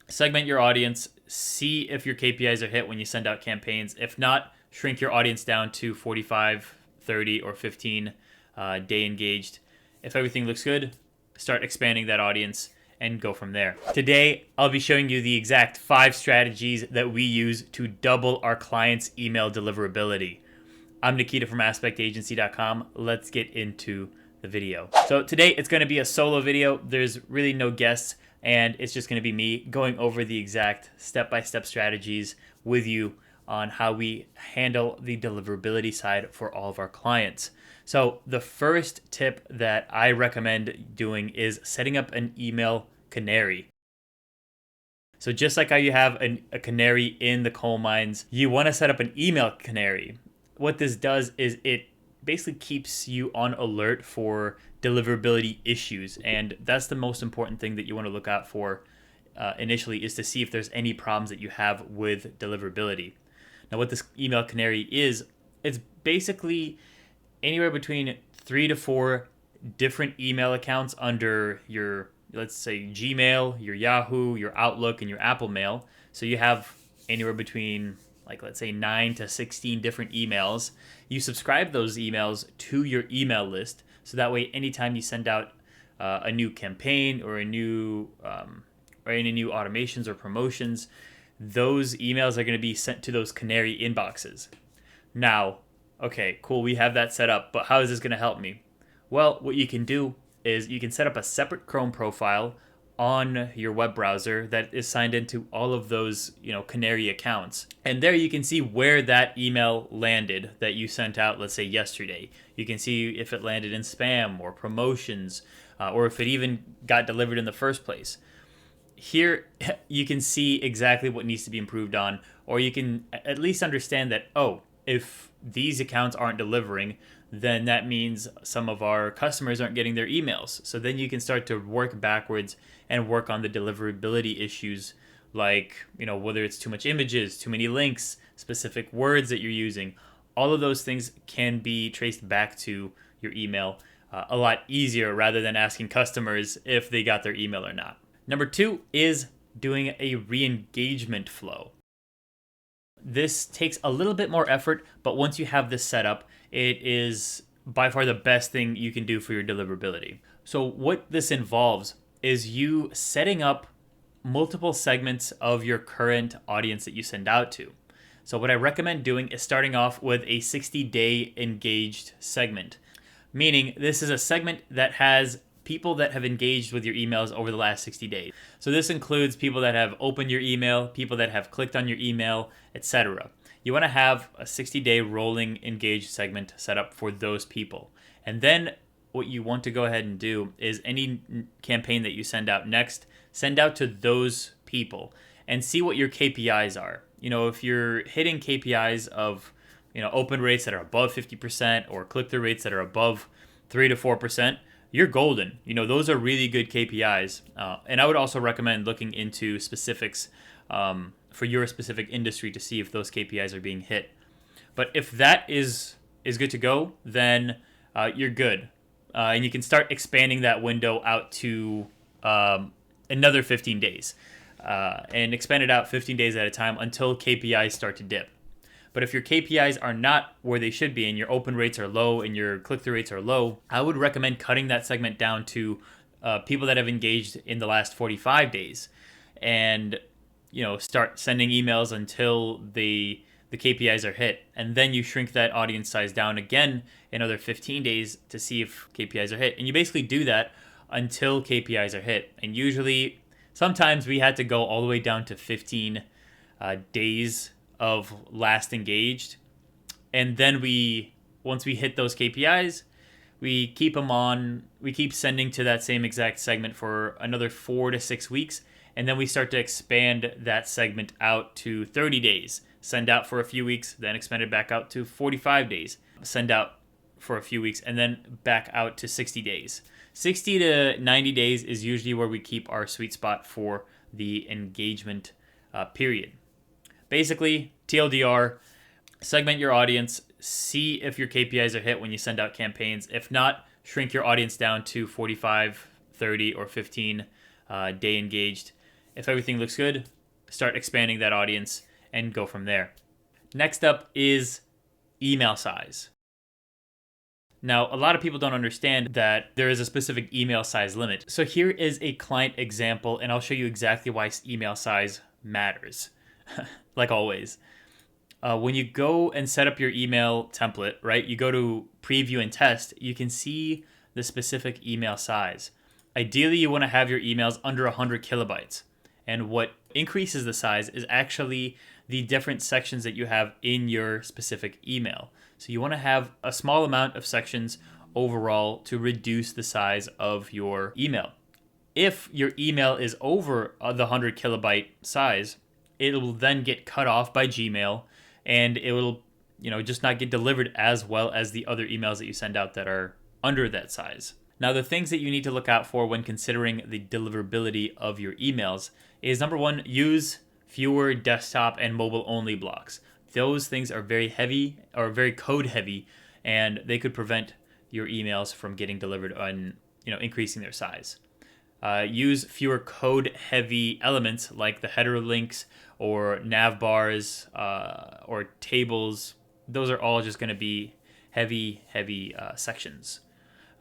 segment your audience, see if your KPIs are hit when you send out campaigns. If not, shrink your audience down to 45, 30, or 15 day engaged. If everything looks good, start expanding that audience and go from there. Today, I'll be showing you the exact 5 strategies that we use to double our clients' email deliverability. I'm Nikita from aspectagency.com. Let's get into the video. So today it's going to be a solo video. There's really no guests, and it's just going to be me going over the exact step-by-step strategies with you on how we handle the deliverability side for all of our clients. So the first tip that I recommend doing is setting up an email canary. So just like how you have a canary in the coal mines, you want to set up an email canary. What this does is it basically keeps you on alert for deliverability issues, and that's the most important thing that you want to look out for initially, is to see if there's any problems that you have with deliverability. Now, what this email canary is, it's basically anywhere between 3 to 4 different email accounts under your, let's say, Gmail, your Yahoo, your Outlook, and your Apple Mail. So you have anywhere between, like, let's say 9 to 16 different emails. You subscribe those emails to your email list, so that way anytime you send out a new campaign or any new automations or promotions, those emails are going to be sent to those canary inboxes. Now, okay, cool, we have that set up, but how is this going to help me? Well, what you can do is you can set up a separate Chrome profile on your web browser that is signed into all of those, canary accounts. And there you can see where that email landed that you sent out, let's say yesterday. You can see if it landed in spam or promotions, or if it even got delivered in the first place. Here you can see exactly what needs to be improved on, or you can at least understand that, if these accounts aren't delivering, then that means some of our customers aren't getting their emails. So then you can start to work backwards and work on the deliverability issues, like, whether it's too much images, too many links, specific words that you're using. All of those things can be traced back to your email a lot easier, rather than asking customers if they got their email or not. Number 2 is doing a re-engagement flow. This takes a little bit more effort, but once you have this set up, it is by far the best thing you can do for your deliverability. So what this involves is you setting up multiple segments of your current audience that you send out to. So what I recommend doing is starting off with a 60-day engaged segment, meaning this is a segment that has people that have engaged with your emails over the last 60 days. So this includes people that have opened your email, people that have clicked on your email, etc. You want to have a 60-day rolling engaged segment set up for those people. And then what you want to go ahead and do is any campaign that you send out next, send out to those people and see what your KPIs are. If you're hitting KPIs of, open rates that are above 50% or click-through rates that are above 3 to 4%, you're golden. Those are really good KPIs. And I would also recommend looking into specifics for your specific industry to see if those KPIs are being hit. But if that is good to go, then you're good. And you can start expanding that window out to another 15 days. And expand it out 15 days at a time until KPIs start to dip. But if your KPIs are not where they should be and your open rates are low and your click-through rates are low, I would recommend cutting that segment down to people that have engaged in the last 45 days and, start sending emails until the KPIs are hit. And then you shrink that audience size down again another 15 days to see if KPIs are hit. And you basically do that until KPIs are hit. And usually, sometimes we had to go all the way down to 15 days of last engaged, and then once we hit those KPIs, we keep sending to that same exact segment for another 4 to 6 weeks, and then we start to expand that segment out to 30 days, send out for a few weeks, then expand it back out to 45 days, send out for a few weeks, and then back out to 60 days. 60 to 90 days is usually where we keep our sweet spot for the engagement period. Basically, TLDR, segment your audience, see if your KPIs are hit when you send out campaigns. If not, shrink your audience down to 45, 30, or 15 day engaged. If everything looks good, start expanding that audience and go from there. Next up is email size. Now, a lot of people don't understand that there is a specific email size limit. So here is a client example, and I'll show you exactly why email size matters, like always. When you go and set up your email template, right, you go to preview and test, you can see the specific email size. Ideally, you want to have your emails under 100 kilobytes. And what increases the size is actually the different sections that you have in your specific email. So you want to have a small amount of sections overall to reduce the size of your email. If your email is over the 100 kilobyte size, it will then get cut off by Gmail, and it will, just not get delivered as well as the other emails that you send out that are under that size. Now, the things that you need to look out for when considering the deliverability of your emails is, number one, use fewer desktop and mobile only blocks. Those things are very heavy or very code heavy, and they could prevent your emails from getting delivered on, increasing their size. Use fewer code heavy elements like the header links or nav bars or tables. Those are all just going to be heavy sections.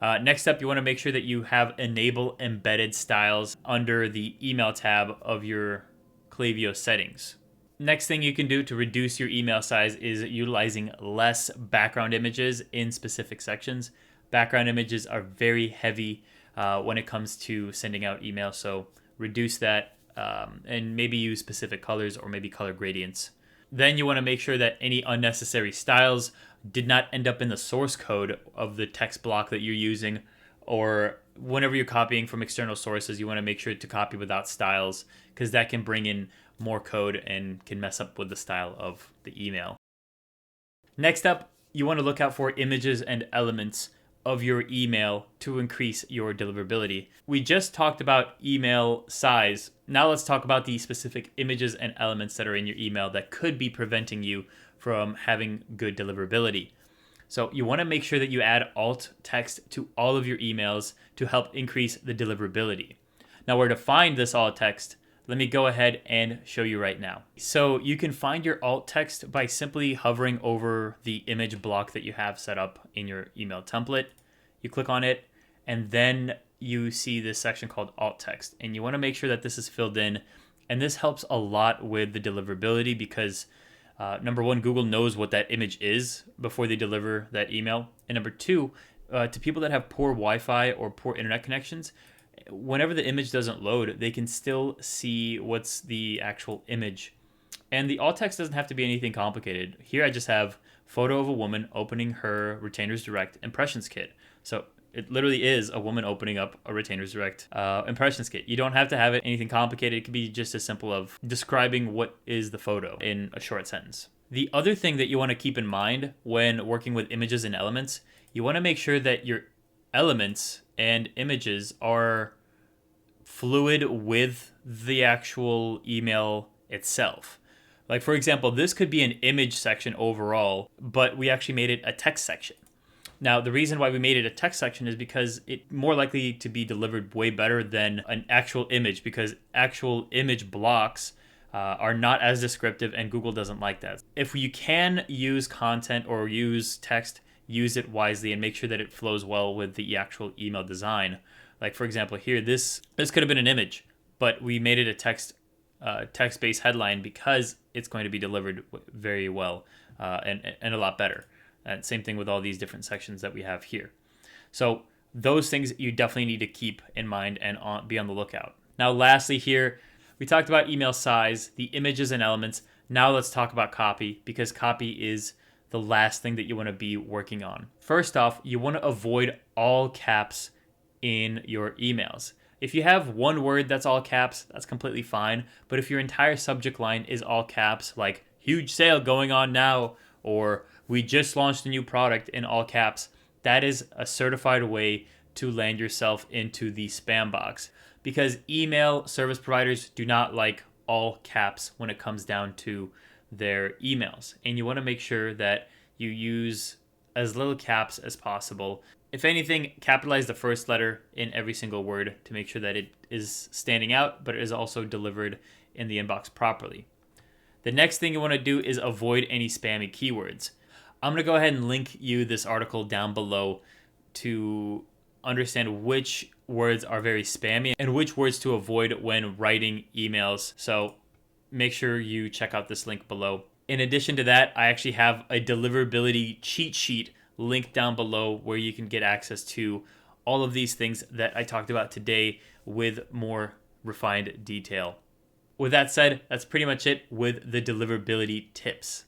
Next up, you want to make sure that you have enable embedded styles under the email tab of your Klaviyo settings. Next thing you can do to reduce your email size is utilizing less background images in specific sections. Background images are very heavy when it comes to sending out email, so reduce that and maybe use specific colors or maybe color gradients. Then you want to make sure that any unnecessary styles did not end up in the source code of the text block that you're using, or whenever you're copying from external sources, you want to make sure to copy without styles, because that can bring in more code and can mess up with the style of the email. Next up, you want to look out for images and elements of your email to increase your deliverability. We just talked about email size. Now let's talk about the specific images and elements that are in your email that could be preventing you from having good deliverability. So you want to make sure that you add alt text to all of your emails to help increase the deliverability. Now, where to find this alt text, let me go ahead and show you right now. So you can find your alt text by simply hovering over the image block that you have set up in your email template. You click on it, and then you see this section called alt text, and you want to make sure that this is filled in. And this helps a lot with the deliverability because number one, Google knows what that image is before they deliver that email. And number two, to people that have poor Wi-Fi or poor internet connections, whenever the image doesn't load, they can still see what's the actual image. And the alt text doesn't have to be anything complicated. Here I just have photo of a woman opening her Retainers Direct impressions kit. So it literally is a woman opening up a Retainers Direct impressions kit. You don't have to have it anything complicated. It could be just as simple of describing what is the photo in a short sentence. The other thing that you want to keep in mind when working with images and elements, you want to make sure that your elements and images are fluid with the actual email itself. Like, for example, this could be an image section overall, but we actually made it a text section. Now, the reason why we made it a text section is because it's more likely to be delivered way better than an actual image, because actual image blocks are not as descriptive, and Google doesn't like that. If you can use content or use text, use it wisely and make sure that it flows well with the actual email design. Like, for example, here, this could have been an image, but we made it a text-based headline because it's going to be delivered very well and a lot better. And same thing with all these different sections that we have here. So those things you definitely need to keep in mind and be on the lookout. Now, lastly here, we talked about email size, the images and elements. Now let's talk about copy, because copy is the last thing that you want to be working on. First off, you want to avoid all caps in your emails. If you have one word that's all caps, that's completely fine. But if your entire subject line is all caps, like huge sale going on now, or we just launched a new product in all caps, that is a certified way to land yourself into the spam box, because email service providers do not like all caps when it comes down to their emails. And you want to make sure that you use as little caps as possible. If anything, capitalize the first letter in every single word to make sure that it is standing out, but it is also delivered in the inbox properly. The next thing you want to do is avoid any spammy keywords. I'm going to go ahead and link you this article down below to understand which words are very spammy and which words to avoid when writing emails. So make sure you check out this link below. In addition to that, I actually have a deliverability cheat sheet linked down below where you can get access to all of these things that I talked about today with more refined detail. With that said, that's pretty much it with the deliverability tips.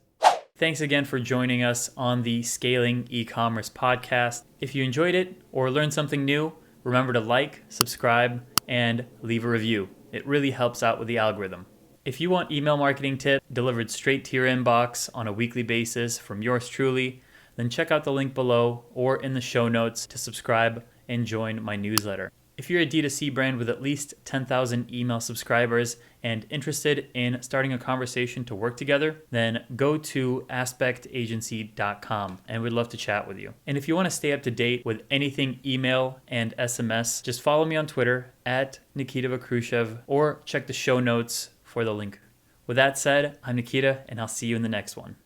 Thanks again for joining us on the Scaling E-commerce podcast. If you enjoyed it or learned something new, remember to like, subscribe, and leave a review. It really helps out with the algorithm. If you want email marketing tips delivered straight to your inbox on a weekly basis from yours truly, then check out the link below or in the show notes to subscribe and join my newsletter. If you're a D2C brand with at least 10,000 email subscribers and interested in starting a conversation to work together, then go to aspectagency.com and we'd love to chat with you. And if you want to stay up to date with anything email and SMS, just follow me on Twitter at Nikita Vakrushev or check the show notes for the link. With that said, I'm Nikita and I'll see you in the next one.